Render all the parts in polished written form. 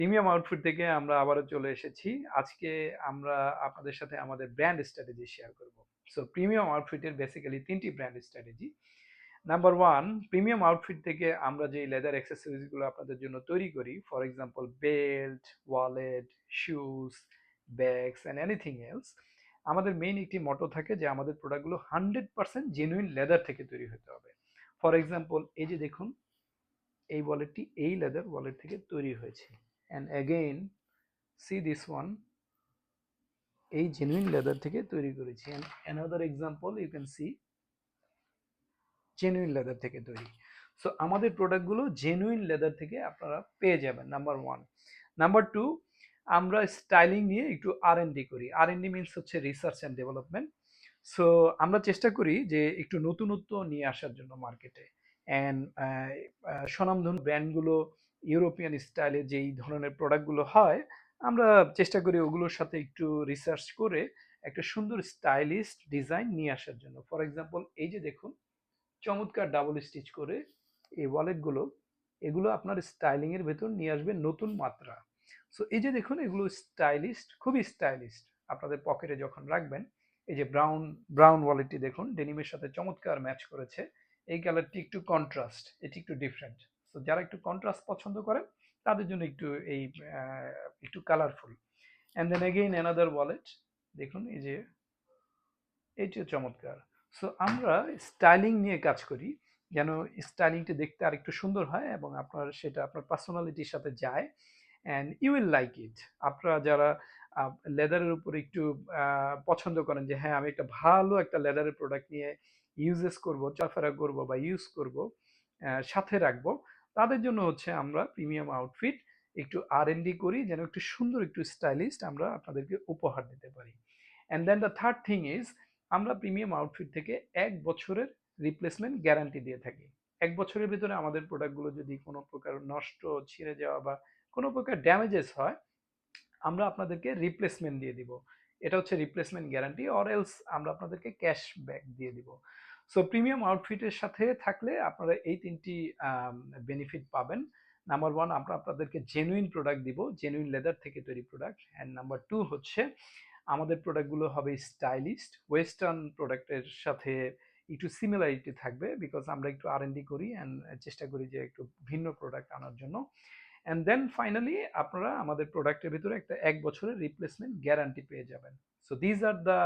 Premium Outfit থেকে আমরা আবারও চলে এসেছি। আজকে আমরা আপনাদের সাথে আমাদের ব্র্যান্ড স্ট্র্যাটেজি শেয়ার করব। সো প্রিমিয়াম আউটফিটের বেসিক্যালি ৩টি brand strategy. Number 1, premium Outfit থেকে আমরা যে লেদার অ্যাক্সেসরিজ গুলো আপনাদের জন্য তৈরি করি, for example belt, wallet, shoes, bags and anything else, আমাদের মেইন একটি মটো থাকে যে আমাদের প্রোডাক্টগুলো 100% জেনুইন লেদার থেকে তৈরি হতে হবে। ফর এক্সাম্পল এই যে দেখুন, এই ওয়ালেটটি এই লেদার ওয়ালেট থেকে তৈরি হয়েছে। And again see this one, এই জেনুইন লেদার থেকে তৈরি করেছি। And another example you can see, genuine leather থেকে তৈরি। সো আমাদের প্রোডাক্টগুলো জেনুইন লেদার থেকে আপনারা পেয়ে যাবেন, নাম্বার 1। নাম্বার 2, আমরা স্টাইলিং নিয়ে একটু R&D করি। R&D মিনস হচ্ছে রিসার্চ অ্যান্ড ডেভেলপমেন্ট। সো আমরা চেষ্টা করি যে একটু নতুনত্ব নিয়ে আসার জন্য মার্কেটে। অ্যান্ড স্বনামধন্য ব্র্যান্ডগুলো ইউরোপিয়ান স্টাইলে যেই ধরনের প্রোডাক্টগুলো হয়, আমরা চেষ্টা করি ওগুলোর সাথে একটু রিসার্চ করে একটা সুন্দর স্টাইলিস্ট ডিজাইন নিয়ে আসার জন্য। ফর এক্সাম্পল এই যে দেখুন, চমৎকার ডাবল স্টিচ করে এই ওয়ালেটগুলো, এগুলো আপনার স্টাইলিং এর ভেতর নিয়ে আসবে নতুন মাত্রা। সো এই যে দেখুন, এগুলো স্টাইলিস্ট, খুবই স্টাইলিস্ট। আপনাদের পকেটে যখন রাখবেন, এই যে ব্রাউন ব্রাউন ওয়ালেটটি দেখুন, ডেনিমের সাথে চমৎকার ম্যাচ করেছে। এই কালারটি একটু কন্ট্রাস্ট, এটি একটু ডিফারেন্ট। তো যারা একটু কন্ট্রাস্ট পছন্দ করেন তাদের জন্য একটু এই একটু colourful. And then again another wallet, দেখুন এই যে এইটা চমৎকার। সো আমরা স্টাইলিং নিয়ে কাজ করি, যেন স্টাইলিংটা দেখতে আর একটু সুন্দর হয় এবং আপনার সেটা আপনার পার্সোনালিটির সাথে যায়। And you will like it. আপনারা যারা লেদারের উপর একটু পছন্দ করেন যে হ্যাঁ, আমি একটা ভালো একটা লেদারের প্রোডাক্ট নিয়ে ইউজেস করব, চলাফেরা করব বা ইউজ করব, সাথে রাখবো, তাদের জন্য হচ্ছে আমরা প্রিমিয়াম আউটফিট একটু R&D করি, যেন একটু সুন্দর, একটু স্টাইলিস্ট আমরা আপনাদেরকে উপহার দিতে পারি। And then the third thing is, আমরা প্রিমিয়াম আউটফিট থেকে 1 বছরের রিপ্লেসমেন্ট গ্যারান্টি দিয়ে থাকি। 1 বছরের ভিতরে আমাদের প্রোডাক্টগুলো যদি কোনো প্রকার নষ্ট, ছিঁড়ে যাওয়া বা কোনো প্রকার ড্যামেজেস হয়, আমরা আপনাদেরকে রিপ্লেসমেন্ট দিয়ে দিব। এটা হচ্ছে রিপ্লেসমেন্ট গ্যারান্টি, অর এলস আমরা আপনাদেরকে ক্যাশ ব্যাক দিয়ে দিব। সো প্রিমিয়াম আউটফিটের সাথে থাকলে আপনারা এই 3টি বেনিফিট পাবেন। নাম্বার 1, আমরা আপনাদেরকে জেনুইন প্রোডাক্ট দিব, জেনুইন লেদার থেকে তৈরি প্রোডাক্ট। অ্যান্ড নাম্বার 2 হচ্ছে আমাদের প্রোডাক্টগুলো হবে স্টাইলিস্ট, ওয়েস্টার্ন প্রোডাক্টের সাথে একটু সিমিলারিটি থাকবে, বিকজ আমরা একটু R&D করি অ্যান্ড চেষ্টা করি যে একটু ভিন্ন প্রোডাক্ট আনার জন্য। অ্যান্ড দেন ফাইনালি আপনারা আমাদের প্রোডাক্টের ভিতরে একটা 1 বছরের রিপ্লেসমেন্ট গ্যারান্টি পেয়ে যাবেন। So these are the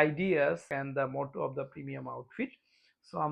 ideas and the motto of the Premium Outfit. So